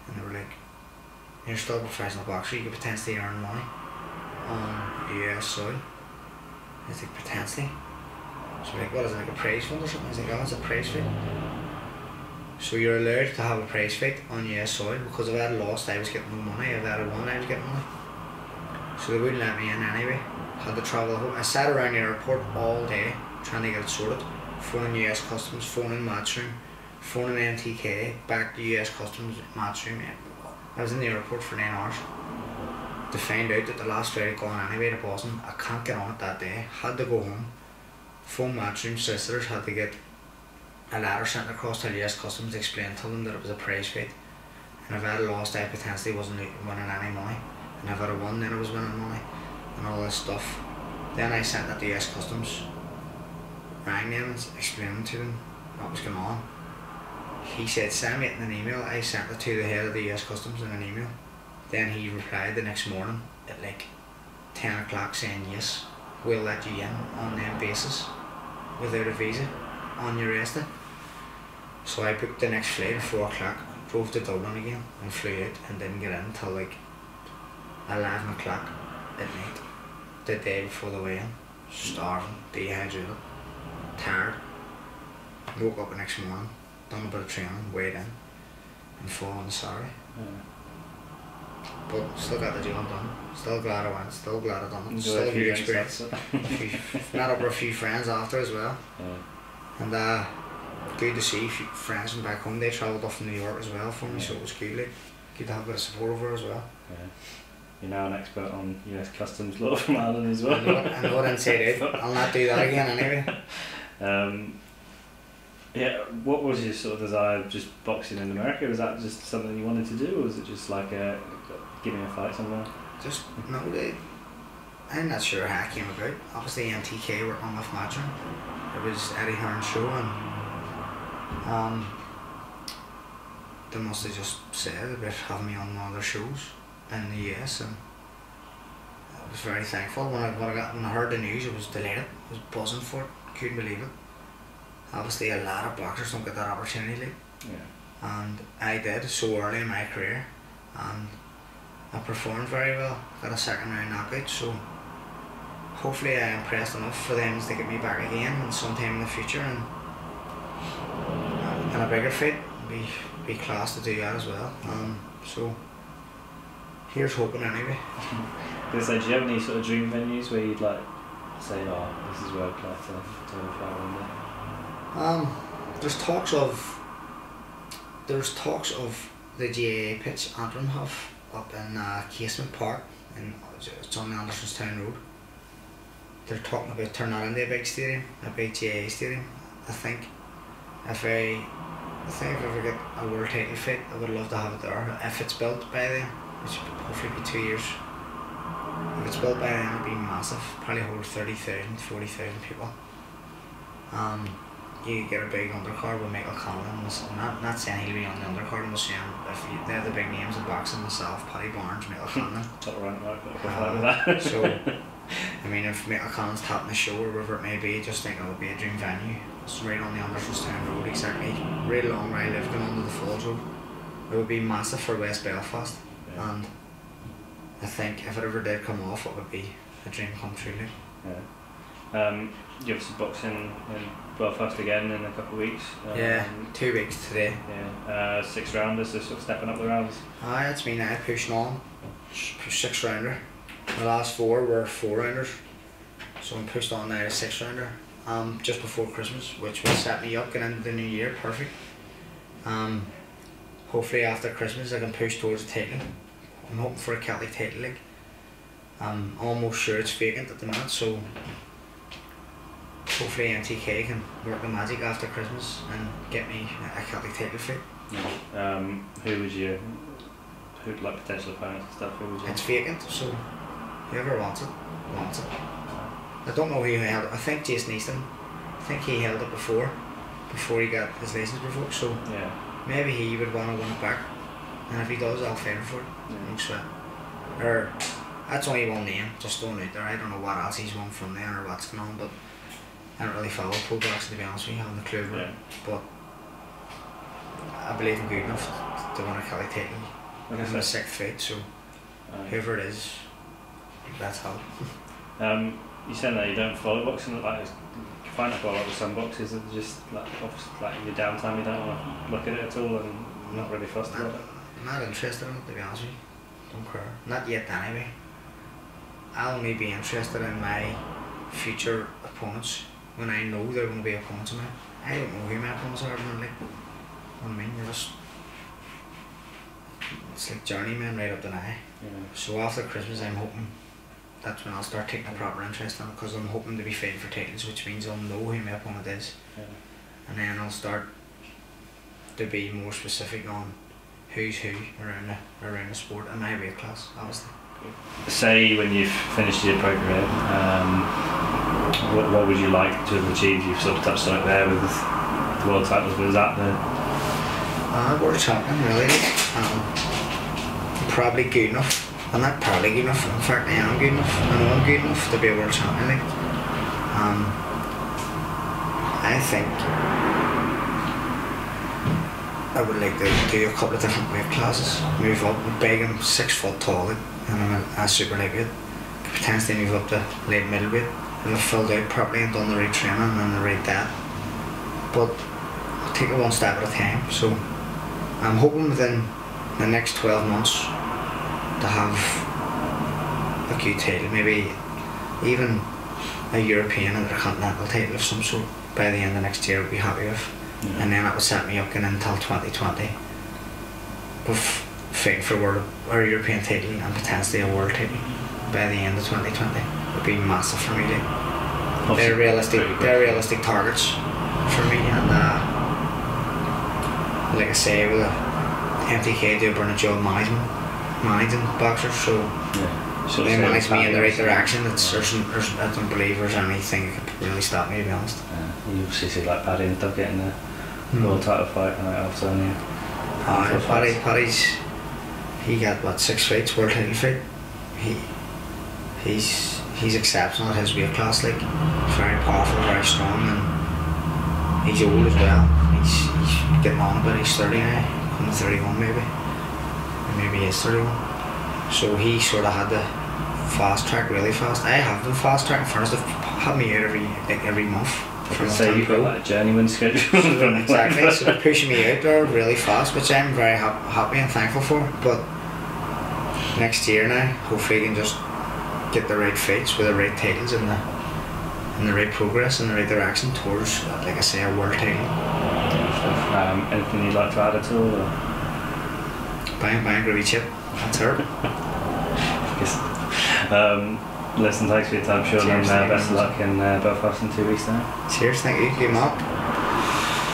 And they were like, you're still a professional boxer, you could potentially earn money on US soil. I was like, potentially. So like, what is it, like a prize fund or something? I was like, oh, it's a prize fight. So you're allowed to have a prize fight on US soil, because if I had lost, I was getting no money. If I had won, I was getting money. So they wouldn't let me in anyway. Had to travel home. I sat around the airport all day trying to get it sorted. Phoning US Customs, phoning Matchroom, phoning MTK, back to US Customs, Matchroom. I was in the airport for 9 hours to find out that the last flight had gone anyway to Boston. I can't get on it that day. Had to go home. Phone Matchroom solicitors, had to get a letter sent across to US Customs to explain to them that it was a prize fight. And if I had lost, I potentially wasn't winning any money. And if I had won, then I was winning money. And all this stuff. Then I sent it to US Customs, rang them and explained to them what was going on. He said, send me it in an email. I sent it to the head of the US Customs in an email. Then he replied the next morning at like 10 o'clock saying, yes, we'll let you in on them basis without a visa on your ESTA. So I booked the next flight at 4 o'clock, drove to Dublin again and flew out, and didn't get in until like 11 o'clock at night, the day before the weigh-in. Starving, dehydrated, tired. Woke up the next morning, done a bit of training, weighed in, and fought on the Saturday. But still got the job done. Still glad I went, still glad I done it. Still a good experience. Met up with a few friends after as well. And good to see a few friends from back home. They travelled up from New York as well for me, so it was good. Like, good to have a bit of support over as well. You're now an expert on US Customs law from Ireland as well. I know what inside out. I'll not do that again anyway. Yeah, what was your sort of desire of just boxing in America? Was that just something you wanted to do, or was it just like giving a fight somewhere? Just, no, I'm not sure how it came about. Obviously MTK were on with Matchroom. It was Eddie Hearn's show, and they must have just said about having me on one of their shows in the US, and I was very thankful. When I heard the news, I was delighted. I was buzzing for it, couldn't believe it. obviously a lot of boxers don't get that opportunity, like. Yeah. And I did so early in my career, and I performed very well, got a second round knockout, so hopefully I impressed enough for them to get me back again and sometime in the future, and in a bigger fight, be class to do that as well. So here's hoping anyway. Do you have any sort of dream venues where you'd like say, oh, this is where I'd like to fight one day? There's talks of the GAA pitch Antrim have up in Casement Park, and it's on the Andersonstown Road. They're talking about turning that into a big stadium, a big GAA stadium. I think if I ever get a world title fight, I would love to have it there. If it's built by then, which would hopefully be 2 years. If it's built by then, it'd be massive. Probably hold 30,000, 40,000 people. You get a big undercard with Michael Conlon. I'm not saying he'll be on the undercard, I'm just saying if they're the big names in boxing myself, Paddy Barnes, Michael Conlon. So, I mean, if Michael Conlon's tapping the show or wherever it may be, just think it would be a dream venue. It's right on the Andersonstown Road, exactly. Right along where I live, going under the Falls Road. It would be massive for West Belfast, and I think if it ever did come off, it would be a dream come true. Yeah. You have some boxing in Belfast again in a couple of weeks. 2 weeks today. Yeah. 6 rounders, so sort of stepping up the rounds. Aye, it's me now pushing on. 6 rounder. The last 4 were 4 rounders, so I'm pushed on now to 6 rounder. Just before Christmas, which will set me up getting into the new year perfect. Hopefully after Christmas I can push towards the title. I'm hoping for a Celtic title league. I'm almost sure it's vacant at the minute, so hopefully MTK can work the magic after Christmas and get me a Celtic title fight. Who'd like potential opponents and stuff? Who would you? It's vacant, so whoever wants it. I don't know who held it. I think Jason Easton. I think he held it before he got his license revoked, so maybe he would want to win it back. And if he does, I'll fight for it. No sweat. Or that's only one name, just throwing it out there. I don't know what else he's won from there or what's going on, but I don't really follow pro boxing, to be honest with you. I haven't a clue about it. But I believe I'm good enough to win a Celtic title. I'm in my 6th fight, so whoever it is, that's how. You said that you don't follow boxing, like you find out quite a lot with some boxers that just like in your downtime you don't want to look at it at all and not really fussed about it. I'm not interested in it, to be honest with you. Don't care. Not yet anyway. I'll only be interested in my future opponents when I know they're going to be opponents of mine. I don't know who my opponents are, man. Like, what I mean, it's like journeyman right up the eye. So after Christmas, I'm hoping that's when I'll start taking a proper interest in it, because I'm hoping to be fighting for titles, which means I'll know who my opponent is, and then I'll start to be more specific on who's who around the sport and my weight class, obviously. Say when you've finished your pro career, what would you like to have achieved? You've sort of touched on it there with the world titles, but is that the world champion really? Probably good enough. I'm not probably good enough, in fact I am good enough. I know I'm good enough to be a world champion. Like. I think I would like to do a couple of different weight classes, move up. I'm big, I'm 6 foot tall, like, and I'm a super lightweight. Potentially move up to late middleweight if I've filled out properly and done the right training and the right diet. But I'll take it one step at a time. So I'm hoping within the next 12 months to have a good title, maybe even a European or a continental title of some sort by the end of next year. I'd be happy with. And then that would set me up going until 2020 with fighting for world or European title and potentially a world title by the end of 2020. It would be massive for me. They're realistic targets for me, and like I say, with MTK do a brilliant job managing boxers, so they manage me in the right direction. I don't believe there's anything that could really stop me, to be honest. You obviously see like Paddy and stuff getting the world title fight and after Paddy's he got what, 6 fights, world title fight. He's exceptional at his weight class, like very powerful, very strong, and he's old as well. He's getting on a bit. He's 30 now, coming 31 maybe, or maybe he is 31. So he sort of had to fast track really fast. I have been fast tracking first. They've had me out every month. So you've got like a journeyman schedule. Exactly. So they're pushing me out there really fast, which I'm very happy and thankful for. But next year now, hopefully I can just get the right fights with the right titles and the right progress in the right direction towards, like I say, a world title. Anything you'd like to add at all? Or? Bang, groovy chip. That's her. Listen, thanks for your time, Sean, and best of luck in Belfast in 2 weeks now. Cheers, thank you. Good man.